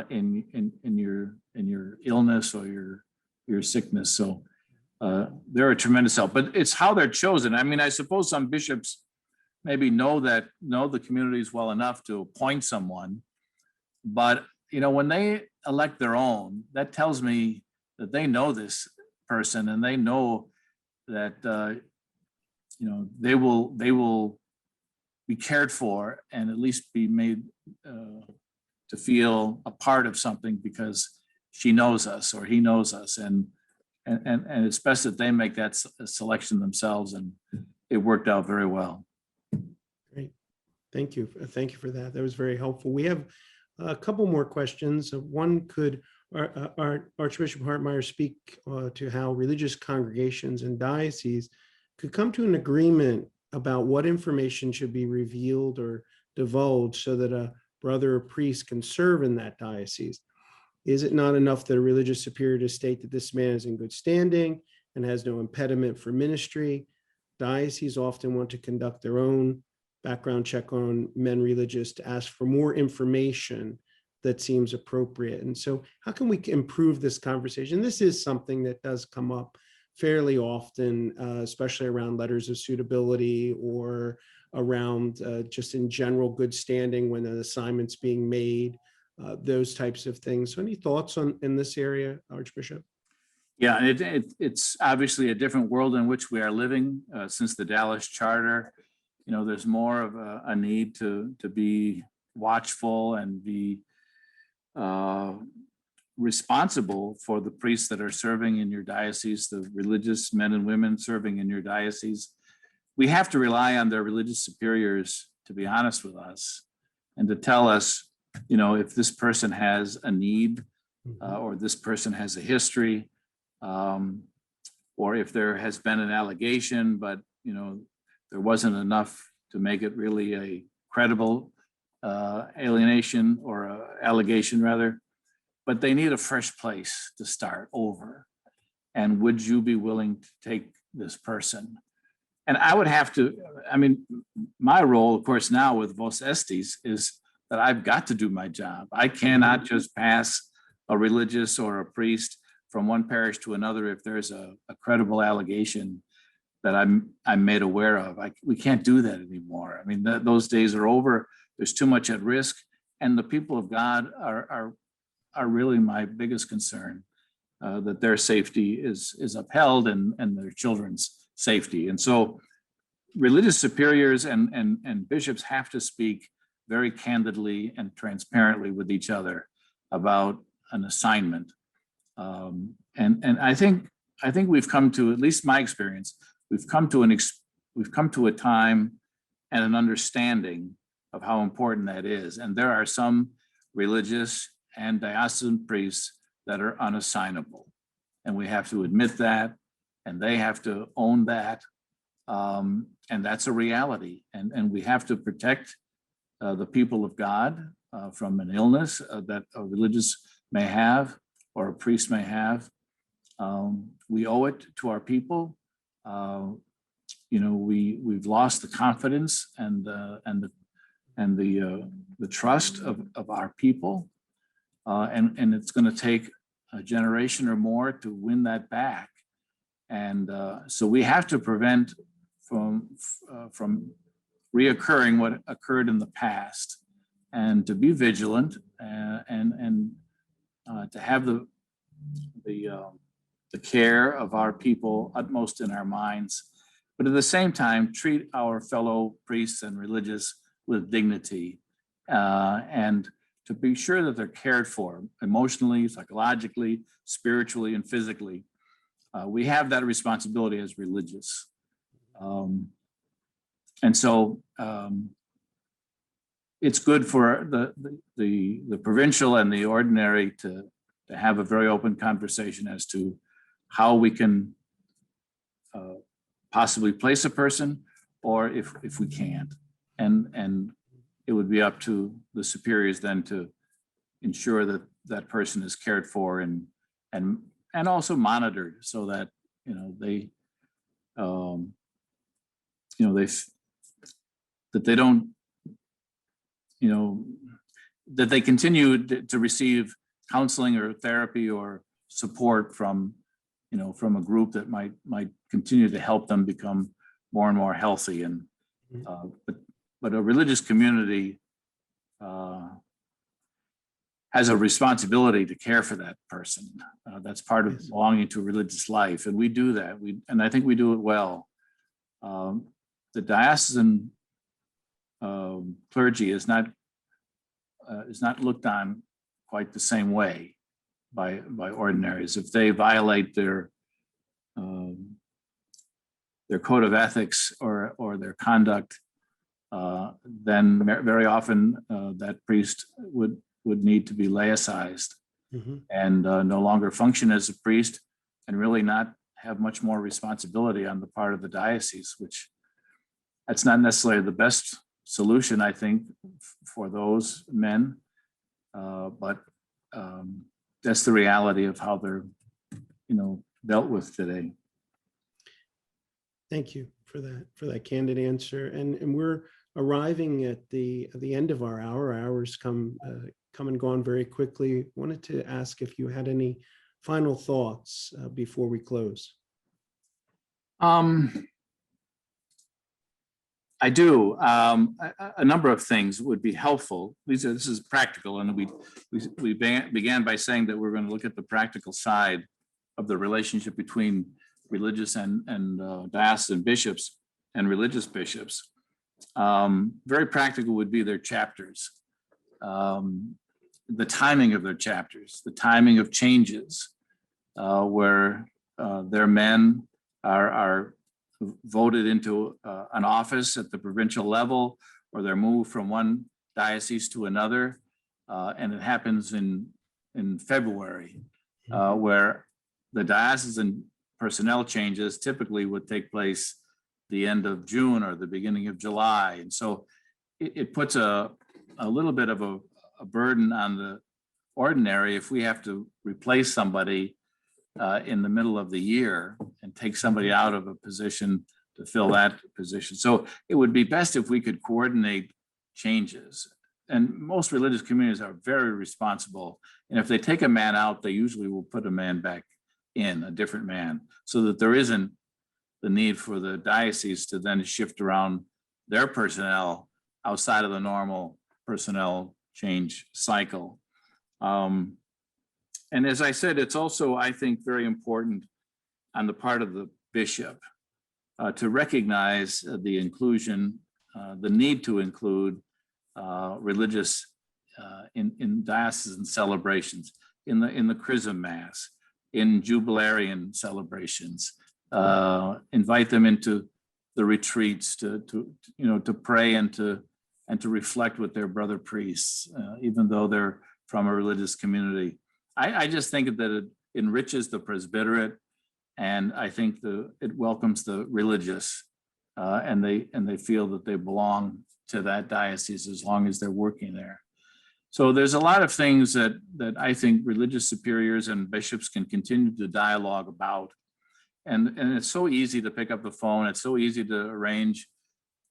Speaker 3: in your illness or your sickness. So they're a tremendous help, but it's how they're chosen. I mean, I suppose some bishops maybe know the communities well enough to appoint someone, but when they elect their own, that tells me that they know this person and they know that they will be cared for and at least be made to feel a part of something, because she knows us or he knows us, and it's best that they make that selection themselves, and it worked out very well.
Speaker 2: Great. Thank you for that. That was very helpful. We have a couple more questions. One, could our Archbishop Hartmeier speak to how religious congregations and dioceses could come to an agreement about what information should be revealed or divulged so that a brother or priest can serve in that diocese? Is it not enough that a religious superior to state that this man is in good standing and has no impediment for ministry? Dioceses often want to conduct their own background check on men religious to ask for more information that seems appropriate. And so how can we improve this conversation? This is something that does come up fairly often, especially around letters of suitability or around just in general good standing when an assignment's being made, those types of things. So any thoughts in this area, Archbishop?
Speaker 3: Yeah, it's obviously a different world in which we are living since the Daas Charter. There's more of a need to be watchful and be responsible for the priests that are serving in your diocese, the religious men and women serving in your diocese. We have to rely on their religious superiors to be honest with us and to tell us, if this person has a need or this person has a history, or if there has been an allegation, but there wasn't enough to make it really a credible alienation or allegation rather, but they need a fresh place to start over. And would you be willing to take this person? And I would have to, my role, of course, now with Vos Estis is that I've got to do my job. I cannot just pass a religious or a priest from one parish to another if there's a credible allegation that I'm made aware of. We can't do that anymore. Those days are over. There's too much at risk, and the people of God are really my biggest concern, that their safety is upheld and their children's safety. And so religious superiors and bishops have to speak very candidly and transparently with each other about an assignment. And I think we've come to, at least my experience, we've come to a time and an understanding of how important that is. And there are some religious and diocesan priests that are unassignable. and we have to admit that, and they have to own that. And that's a reality. And we have to protect the people of God from an illness that a religious may have or a priest may have. We owe it to our people. We've lost the confidence and the trust of our people, and it's going to take a generation or more to win that back. And so we have to prevent from reoccurring what occurred in the past, and to be vigilant and to have the care of our people utmost in our minds, but at the same time treat our fellow priests and religious with dignity, and to be sure that they're cared for emotionally, psychologically, spiritually, and physically. We have that responsibility as religious. And so it's good for the provincial and the ordinary to have a very open conversation as to how we can possibly place a person, or if we can't. And it would be up to the superiors then to ensure that that person is cared for and also monitored, so that they that they don't that they continue to receive counseling or therapy or support from a group that might continue to help them become more and more healthy. And but a religious community has a responsibility to care for that person. That's part of belonging to a religious life, and we do that. And I think we do it well. The diocesan clergy is not looked on quite the same way by ordinaries. If they violate their code of ethics or their conduct, then very often that priest would need to be laicized and no longer function as a priest, and really not have much more responsibility on the part of the diocese, which that's not necessarily the best solution, I think, for those men, but that's the reality of how they're dealt with today.
Speaker 2: Thank you for that candid answer. And we're arriving at the end of our hour. Our hours come and gone very quickly. Wanted to ask if you had any final thoughts before we close.
Speaker 3: I do. A number of things would be helpful. This is practical, and we began by saying that we're going to look at the practical side of the relationship between religious and diocesan bishops and religious bishops. Very practical would be their chapters, the timing of their chapters, the timing of changes, where their men are voted into an office at the provincial level, or they're moved from one diocese to another, and it happens in February, where the diocesan personnel changes typically would take place the end of June or the beginning of July. And so it puts a little bit of a burden on the ordinary if we have to replace somebody in the middle of the year and take somebody out of a position to fill that position. So it would be best if we could coordinate changes. And most religious communities are very responsible. And if they take a man out, they usually will put a man back in, a different man, so that there isn't the need for the diocese to then shift around their personnel outside of the normal personnel change cycle. And as I said, it's also, I think, very important on the part of the bishop to recognize the inclusion, the need to include religious in diocesan celebrations, in the Chrism Mass, in Jubilarian celebrations, invite them into the retreats to pray and to reflect with their brother priests, even though they're from a religious community. I just think that enriches the presbyterate, and I think it welcomes the religious, and they feel that they belong to that diocese as long as they're working there. So there's a lot of things that I think religious superiors and bishops can continue to dialogue about. And it's so easy to pick up the phone. It's so easy to arrange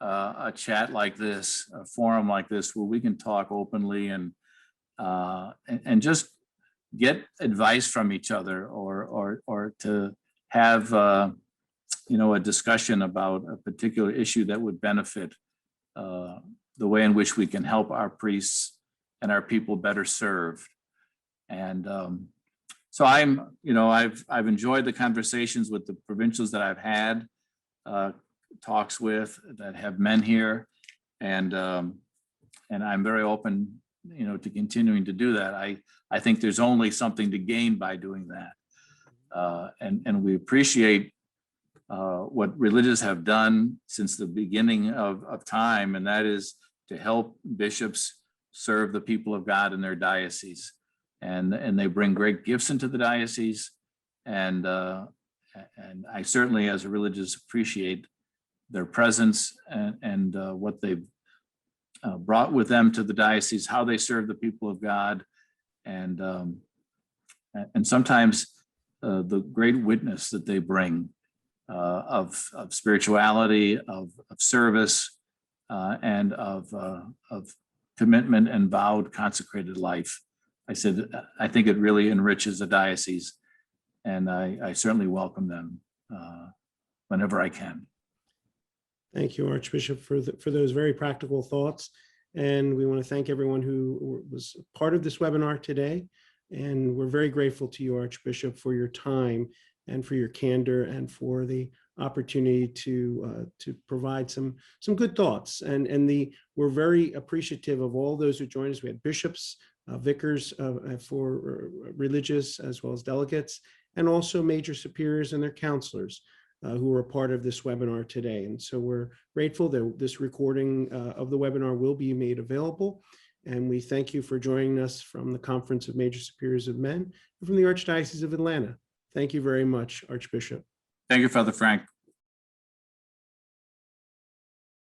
Speaker 3: a chat like this, a forum like this, where we can talk openly and just get advice from each other, or to have a discussion about a particular issue that would benefit the way in which we can help our priests and our people better served. And so I've enjoyed the conversations with the provincials that I've had talks with that have men here, and I'm very open, to continuing to do that. I think there's only something to gain by doing that, and we appreciate what religious have done since the beginning of time, and that is to help bishops serve the people of God in their diocese, and they bring great gifts into the diocese, and I certainly, as a religious, appreciate their presence and what they've brought with them to the diocese, how they serve the people of God, and sometimes the great witness that they bring of spirituality, of service, and of commitment and vowed consecrated life. I think it really enriches the diocese, and I certainly welcome them whenever I can.
Speaker 2: Thank you, Archbishop, for those very practical thoughts. And we want to thank everyone who was part of this webinar today. And we're very grateful to you, Archbishop, for your time and for your candor and for the opportunity to provide some good thoughts. And we're very appreciative of all those who joined us. We had bishops, vicars for religious, as well as delegates, and also major superiors and their counselors who were a part of this webinar today. And so we're grateful that this recording of the webinar will be made available. And we thank you for joining us from the Conference of Major Superiors of Men and from the Archdiocese of Atlanta. Thank you very much, Archbishop.
Speaker 3: Thank you, Father Frank.